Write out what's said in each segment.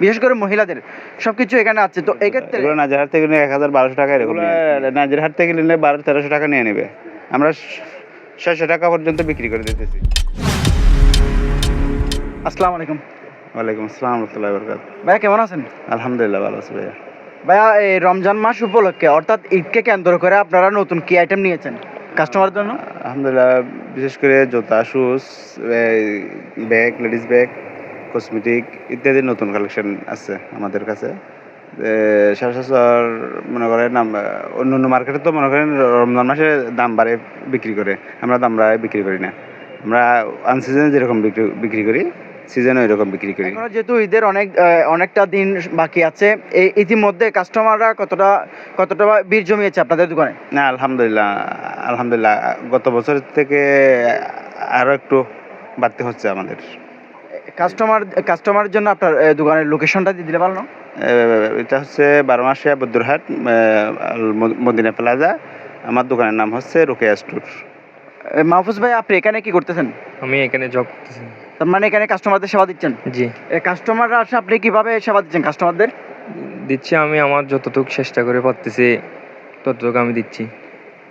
বিশেষ করে মহিলাদের সবকিছু এখানে আছে। তো এক্ষেত্রে এগুলো নাজিরহাট থেকে নিলে ১,০০০-১,২০০ টাকা এরকম নাজিরহাট থেকে নিলে ১,২০০-১,৩০০ টাকা নিয়ে নেবে। আমরা ৬০০ টাকা পর্যন্ত বিক্রি করে দিতেছি। আসসালামু আলাইকুম। ওয়ালাইকুম আসসালাম রহমতুল্লাহি ওয়া বারাকাতুহু। ভাইয়া কেমন আছেন? আলহামদুলিল্লাহ ভালো আছি ভাইয়া। ভাইয়া এই রমজান মাস উপলক্ষে অর্থাৎ ঈদকে কেন্দ্র করে আপনারা নতুন কি আইটেম নিয়েছেন কাস্টমারের জন্য? আলহামদুলিল্লাহ, বিশেষ করে জুতা, shoes, bag, ladies bag, cosmetic ইত্যাদি নতুন কালেকশন আছে আমাদের কাছে। সচরাচর মনে করেন অন্য মার্কেটে তো মনে করেন রমজান মাসে দাম বাড়ে বিক্রি করে, আমরা দাম বাড়ায় বিক্রি করি না। আমরা আনসিজনে যেরকম বিক্রি করি, সিজনে ওইরকম বিক্রি করি। এখনো যেহেতু ঈদের অনেকটা দিন বাকি আছে, এই ইতিমধ্যে কাস্টমাররা কতটা ভিড় জমিয়েছে আপনাদের দোকানে? না, আলহামদুলিল্লাহ আলহামদুলিল্লাহ গত বছর থেকে আরও একটু বাড়তে হচ্ছে আমাদের। কাস্টমারের জন্য আপনার দোকানের লোকেশনটা দিয়ে দিলে ভালো না? এটা হচ্ছে ১২ মাসিয়া বদ্রহাট, মদিনা প্লাজা। আমার দোকানের নাম হচ্ছে রোকেয়া স্টোর। মাহফুজ ভাই, আপনি এখানে কি করতেছেন? আমি এখানে জব করতেছি। তার মানে এখানে কাস্টমারদের সেবা দিচ্ছেন? জি, কাস্টমাররা আসে, আপনি কিভাবে সেবা দিচ্ছেন কাস্টমারদের? দিচ্ছি। আমি আমার যতটুকু চেষ্টা করে পারতেছি ততটুকু আমি দিচ্ছি।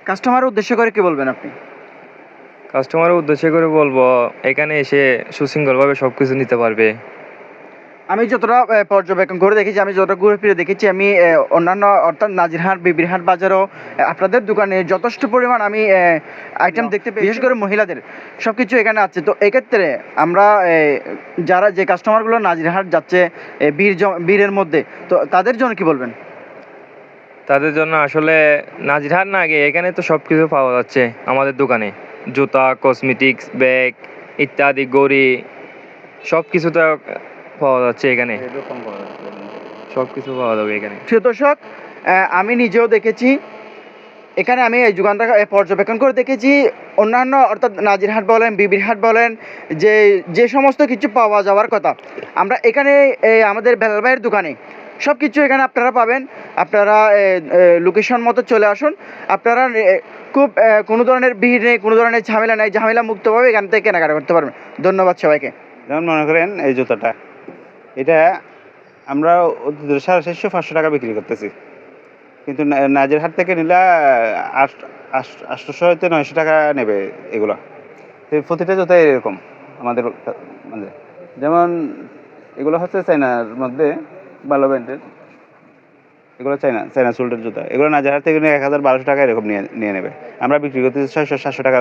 কাস্টমারের উদ্দেশ্য করে কি বলবেন আপনি? কাস্টমারের উদ্দেশ্য করে বলবো, এখানে এসে সুশৃঙ্খলভাবে সব কিছু নিতে পারবে। আমি যতটা পর্যবেক্ষণ করে দেখেছি, আমি যতটা ঘুরে ফিরে দেখেছি, আমি অন্যান্য অর্থাৎ নাজিরহাট, বিবিরহাট বাজারও আপনাদের দোকানে যথেষ্ট পরিমাণ আমি আইটেম দেখতে পেয়েছি, বিশেষ করে মহিলাদের সবকিছু এখানে আছে। তো এক্ষেত্রে আমরা যে কাস্টমারগুলো নাজিরহাট যাচ্ছে ভিড়ের মধ্যে, তো তাদের জন্য কি বলবেন? তাদের জন্য আসলে নাজিরহাট না আগে এখানে তো সব কিছু পাওয়া যাচ্ছে আমাদের দোকানে। জুতা, কসমেটিক্স, ব্যাগ ইত্যাদি, ঘড়ি, সব কিছু তো পাওয়া যাচ্ছে এখানে। সব কিছু পাওয়া যাবে এখানে। প্রিয় দর্শক, আমি নিজেও দেখেছি এখানে, আমি এই দোকানটা পর্যবেক্ষণ করে দেখেছি। অন্যান্য অর্থাৎ নাজিরহাট বলেন, বিবিরহাট বলেন, যে সমস্ত কিছু পাওয়া যাওয়ার কথা, আমরা এখানে আমাদের বেলাল ভাইয়ের দোকানে সব কিছু এখানে আপনারা পাবেন। আপনারা লোকেশন মতো চলে আসুন। আপনারা খুব কোনো ধরনের ভিড় নেই, কোনো ধরনের ঝামেলা নেই, ঝামেলা মুক্তভাবে এখান থেকে কেনাকাটা করতে পারবেন। ধন্যবাদ সবাইকে। যেমন মনে করেন এই জুতাটা, এটা আমরা 450-500 টাকা বিক্রি করতেছি, কিন্তু নাজিরহাট থেকে নিলে 800-900 টাকা নেবে এগুলা। প্রতিটা জুতাই এরকম আমাদের মানে, যেমন এগুলো হচ্ছে চাইনার মধ্যে ভালো ব্র্যান্ডের, এগুলো চাইনা সোল্ডের জুতা। এগুলো নাজিরহাট থেকে নিয়ে ১,০০০-১,২০০ টাকা এরকম নিয়ে নেবে। আমরা বিক্রি করতেছি ৬০০-৭০০ টাকা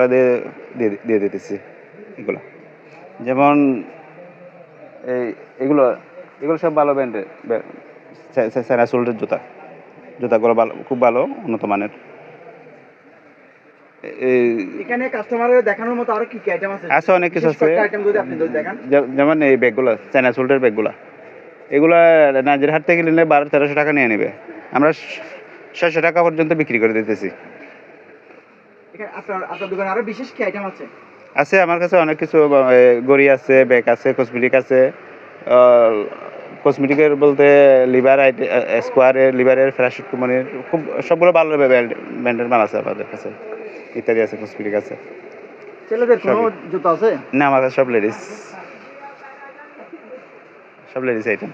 দিয়ে দিতেছি এগুলো। যেমন এগুলো সব ভালো ব্র্যান্ডের চাইনা সোল্ডের জুতাগুলো ভালো, খুব ভালো, উন্নত মানের। এখানে কাস্টমারের দেখানোর মতো আরো কি কি আইটেম আছে? আছে, অনেক কিছু আছে। আইটেম যদি আপনি দেখান। যেমন এই ব্যাগগুলো, চাইনা সোল্ডের ব্যাগগুলো, এগুলো নাজিরহাট থেকে নিলে ১২00-১৩00 টাকা নিয়ে নেবে। আমরা ৬০০ টাকা পর্যন্ত বিক্রি করে দিতেছি। এখানে আপনার দোকানে আরো বিশেষ কি আইটেম আছে? আছে আমার কাছে অনেক কিছু, ঘড়ি আছে, ব্যাগ আছে, কসমেটিক আছে। কসমেটিকের বলতে স্কোয়ারের, লিভারের, ফ্যারাশুট কোম্পানির খুব সবগুলো ভালো ব্র্যান্ডের মাল আছে আমাদের কাছে, ইত্যাদি আছে, কসমেটিক আছে। ছেলেদের কোনো জুতো আছে? না, আমার কাছে সব লেডিস আইটেম।